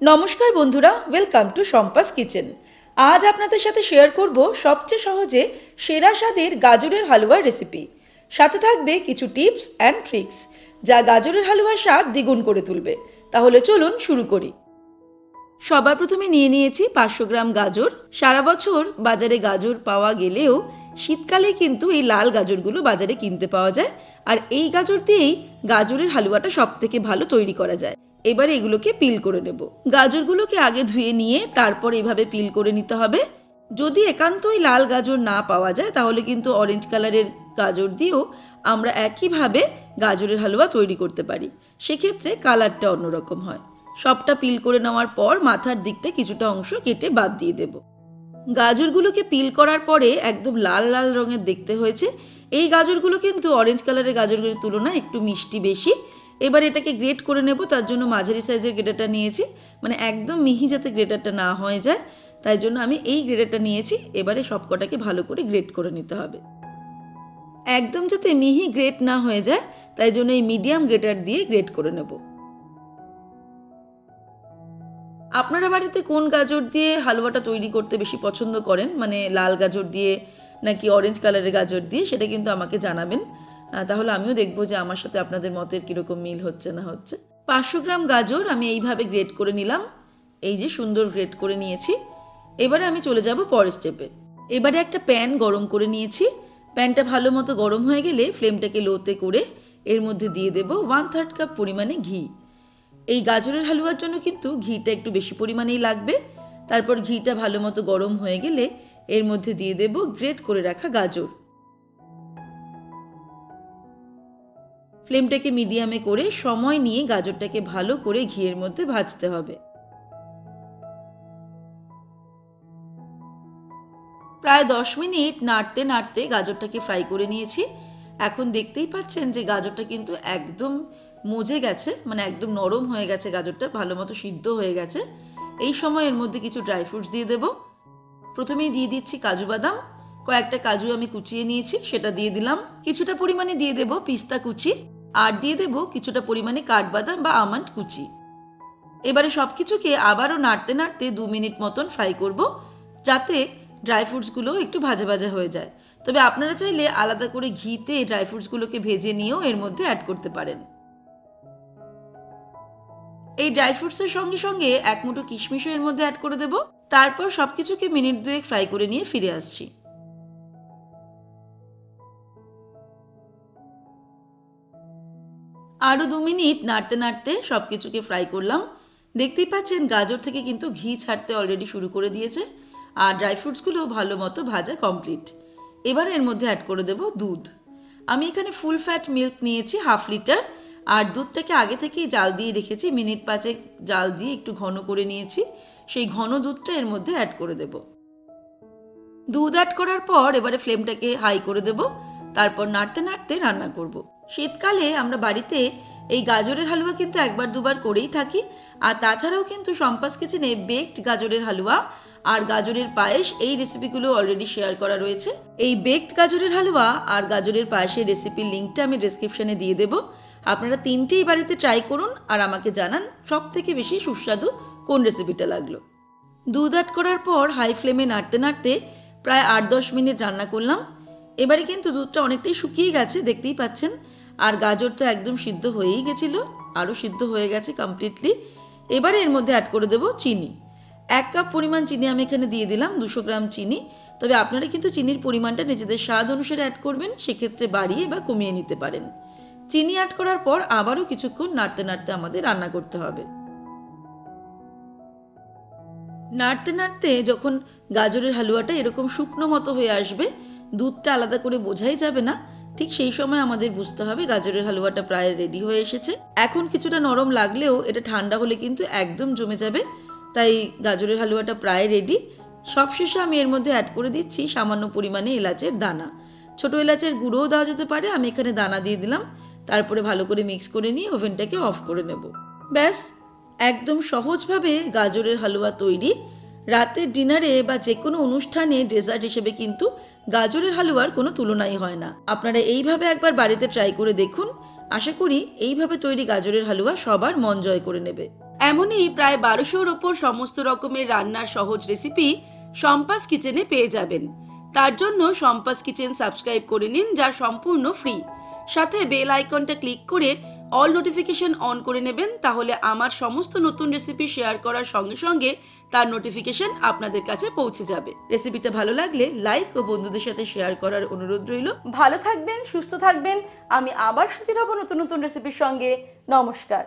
নমস্কার বন্ধুরা, welcome to Shampa's kitchen. আজ আপনাদের সাথে শেয়ার করব সবচেয়ে সহজে সেরা স্বাদের গাজরের হালুয়ার রেসিপি। সাথে থাকবে কিছু টিপস অ্যান্ড ট্রিক্স যা গাজরের হালুয়ার স্বাদ দ্বিগুণ করে তুলবে। তাহলে চলুন শুরু করি। সবার প্রথমে নিয়ে নিয়েছি 500 গ্রাম গাজর। সারা বছর বাজারে গাজর পাওয়া গেলেও শীতকালে কিন্তু এই লাল গাজরগুলো বাজারে কিনতে পাওয়া যায়, আর এই গাজর দিয়েই গাজরের হালুয়াটা সব থেকে ভালো তৈরি করা যায়। এবারে এগুলোকে পিল করে নেব। গাজরগুলোকে আগে ধুয়ে নিয়ে তারপর এভাবে পিল করে নিতে হবে। যদি একান্তই লাল গাজর না পাওয়া যায় তাহলে কিন্তু অরেঞ্জ কালারের গাজর দিয়েও আমরা একইভাবে গাজরের হালুয়া তৈরি করতে পারি, সেক্ষেত্রে কালারটা অন্যরকম হয়। সবটা পিল করে নেওয়ার পর মাথার দিকটা কিছুটা অংশ কেটে বাদ দিয়ে দেব। গাজরগুলোকে পিল করার পরে একদম লাল লাল রঙের দেখতে হয়েছে। এই গাজরগুলো কিন্তু অরেঞ্জ কালারের গাজরগুলোর তুলনায় একটু মিষ্টি বেশি। এবার এটাকে গ্রেট করে নেব, তার জন্য মাঝারি সাইজের গ্রেটারটা নিয়েছি, মানে একদম মিহি যাতে গ্রেটারটা না হয়ে যায়, তাই জন্য আমি এই গ্রেটারটা নিয়েছি। এবারে সবকটাকে ভালো করে গ্রেট করে নিতে হবে। একদম যাতে মিহি গ্রেট না হয়ে যায় তাই জন্য এই মিডিয়াম গ্রেটার দিয়ে গ্রেট করে নেব। আপনারা বাড়িতে কোন গাজর দিয়ে হালুয়াটা তৈরি করতে বেশি পছন্দ করেন, মানে লাল গাজর দিয়ে নাকি অরেঞ্জ কালারের গাজর দিয়ে, সেটা কিন্তু আমাকে জানাবেন। তাহলে আমিও দেখবো যে আমার সাথে আপনাদের মতের কীরকম মিল হচ্ছে না হচ্ছে। 500 গ্রাম গাজর আমি এইভাবে গ্রেট করে নিলাম। এই যে সুন্দর গ্রেট করে নিয়েছি। এবারে আমি চলে যাব পরের স্টেপে। এবারে একটা প্যান গরম করে নিয়েছি। প্যানটা ভালো মতো গরম হয়ে গেলে ফ্লেমটাকে লোতে করে এর মধ্যে দিয়ে দেব 1/3 কাপ পরিমাণে ঘি। এই গাজরের হালুয়ার জন্য কিন্তু ঘিটা একটু বেশি পরিমাণেই লাগবে। তারপর ঘিটা ভালো মতো গরম হয়ে গেলে এর মধ্যে দিয়ে দেব গ্রেট করে রাখা গাজর। ফ্লেমটাকে মিডিয়ামে করে সময় নিয়ে গাজরটাকে ভালো করে ঘিয়ের মধ্যে ভাজতে হবে। প্রায় 10 মিনিট নাড়তে নাড়তে গাজরটাকে ফ্রাই করে নিয়েছি। এখন দেখতেই পাচ্ছেন যে গাজরটা কিন্তু একদম মজে গেছে, মানে একদম নরম হয়ে গেছে, গাজরটা ভালো মতো সিদ্ধ হয়ে গেছে। এই সময় এর মধ্যে কিছু ড্রাই ফ্রুটস দিয়ে দেব। প্রথমেই দিয়ে দিচ্ছি কাজু বাদাম। কয়েকটা কাজু আমি কুচিয়ে নিয়েছি, সেটা দিয়ে দিলাম। কিছুটা পরিমাণে দিয়ে দেব পিস্তা কুচি, আর দিয়ে দেব কিছুটা পরিমাণে কাঠবাদাম বা আমন্ড কুচি। এবারে সব কিছুকে আবারও নাড়তে নাড়তে 2 মিনিট মতন ফ্রাই করব, যাতে ড্রাই ফ্রুটসগুলো একটু ভাজা ভাজা হয়ে যায়। তবে আপনারা চাইলে আলাদা করে ঘিতে ড্রাই ফ্রুটসগুলোকে ভেজে নিয়েও এর মধ্যে অ্যাড করতে পারেন। এই ড্রাই ফ্রুটসের সঙ্গে সঙ্গে এক মুঠো কিশমিশও এর মধ্যে অ্যাড করে দেব। তারপর সবকিছুকে মিনিট 2 ফ্রাই করে নিয়ে ফিরে আসছি। আরও 2 মিনিট নাড়তে নাড়তে সবকিছুকে ফ্রাই করলাম। দেখতেই পাচ্ছেন গাজর থেকে কিন্তু ঘি ছাড়তে অলরেডি শুরু করে দিয়েছে, আর ড্রাই ফ্রুটসগুলো ভালো মতো ভাজা কমপ্লিট। এবার এর মধ্যে অ্যাড করে দেব দুধ। আমি এখানে ফুল ফ্যাট মিল্ক নিয়েছি 1/2 লিটার, আর দুধটাকে আগে থেকেই জাল দিয়ে রেখেছি। মিনিট 5 জাল দিয়ে একটু ঘন করে নিয়েছি। সেই ঘন দুধটা এর মধ্যে অ্যাড করে দেব। দুধ অ্যাড করার পর এবারে ফ্লেমটাকে হাই করে দেব। তারপর নাড়তে নাড়তে রান্না করব। শীতকালে আমরা বাড়িতে এই গাজরের হালুয়া কিন্তু একবার দুবার করেই থাকি, আর তাছাড়াও কিন্তু শম্পাস কিচেনে বেকড গাজরের হালুয়া আর গাজরের পায়েস এই রেসিপিগুলো অলরেডি শেয়ার করা রয়েছে। এই বেকড গাজরের হালুয়া আর গাজরের পায়েসের রেসিপির লিঙ্কটা আমি ডেসক্রিপশনে দিয়ে দেব। আপনারা তিনটেই বাড়িতে ট্রাই করুন আর আমাকে জানান সব থেকে বেশি সুস্বাদু কোন রেসিপিটা লাগলো। দুধ অ্যাড করার পর হাই ফ্লেমে নাড়তে নাড়তে প্রায় 8-10 মিনিট রান্না করলাম। এবারে কিন্তু দুধটা অনেকটাই শুকিয়ে গেছে, দেখতেই পাচ্ছেন, আর গাজর তো একদম সিদ্ধ হয়েই গেছিলো, আরও সিদ্ধ হয়ে গেছে কমপ্লিটলি। এবারে এর মধ্যে অ্যাড করে দেবো চিনি। 1 কাপ পরিমাণ চিনি আমি এখানে দিয়ে দিলাম, 200 গ্রাম চিনি। তবে আপনারা কিন্তু চিনির পরিমাণটা নিজেদের স্বাদ অনুসারে অ্যাড করবেন, সেক্ষেত্রে বাড়িয়ে বা কমিয়ে নিতে পারেন। চিনি অ্যাড করার পর আবারও কিছুক্ষণ নাড়তে নাড়তে আমাদের রান্না করতে হবে। নাড়তে নাড়তে যখন গাজরের হালুয়াটা এরকম শুকনো মতো হয়ে আসবে, দুধটা আলাদা করে বোঝাই যাবে না, ঠিক সেই সময় আমাদের বুঝতে হবে গাজরের হালুয়াটা প্রায় রেডি হয়ে এসেছে। এখন কিছুটা নরম লাগলেও এটা ঠান্ডা হলে কিন্তু একদম জমে যাবে, তাই গাজরের হালুয়াটা প্রায় রেডি। সবশেষে আমি এর মধ্যে অ্যাড করে দিচ্ছি সামান্য পরিমাণে এলাচের দানা। ছোটো এলাচের গুঁড়োও দেওয়া যেতে পারে, আমি এখানে দানা দিয়ে দিলাম। তারপরে ভালো করে মিক্স করে নিয়ে ওভেনটাকে অফ করে নেব। ব্যাস, একদম সহজভাবে গাজরের হালুয়া তৈরি। রাতের ডিনারে বা যে কোনো অনুষ্ঠানে ডেজার্ট হিসেবে কিন্তু গাজরের হালুয়ার কোনো তুলনাই হয় না। আপনারা এইভাবে একবার বাড়িতে ট্রাই করে দেখুন। আশা করি এইভাবে তৈরি গাজরের হালুয়া সবার মন জয় করে নেবে। এমনই প্রায় 1200-র ওপর সমস্ত রকমের রান্নার সহজ রেসিপি সম্পাস কিচেনে পেয়ে যাবেন। তার জন্য সম্পাস কিচেন সাবস্ক্রাইব করে নিন, যা সম্পূর্ণ ফ্রি। সাথে বেল আইকনটা ক্লিক করে অল নোটিফিকেশন অন করে নেবেন, তাহলে আমার সমস্ত নতুন রেসিপি শেয়ার করার সঙ্গে সঙ্গে তার নোটিফিকেশন আপনাদের কাছে পৌঁছে যাবে। রেসিপিটা ভালো লাগলে লাইক ও বন্ধুদের সাথে শেয়ার করার অনুরোধ রইল। ভালো থাকবেন, সুস্থ থাকবেন। আমি আবার হাজির হব নতুন নতুন রেসিপির সঙ্গে। নমস্কার।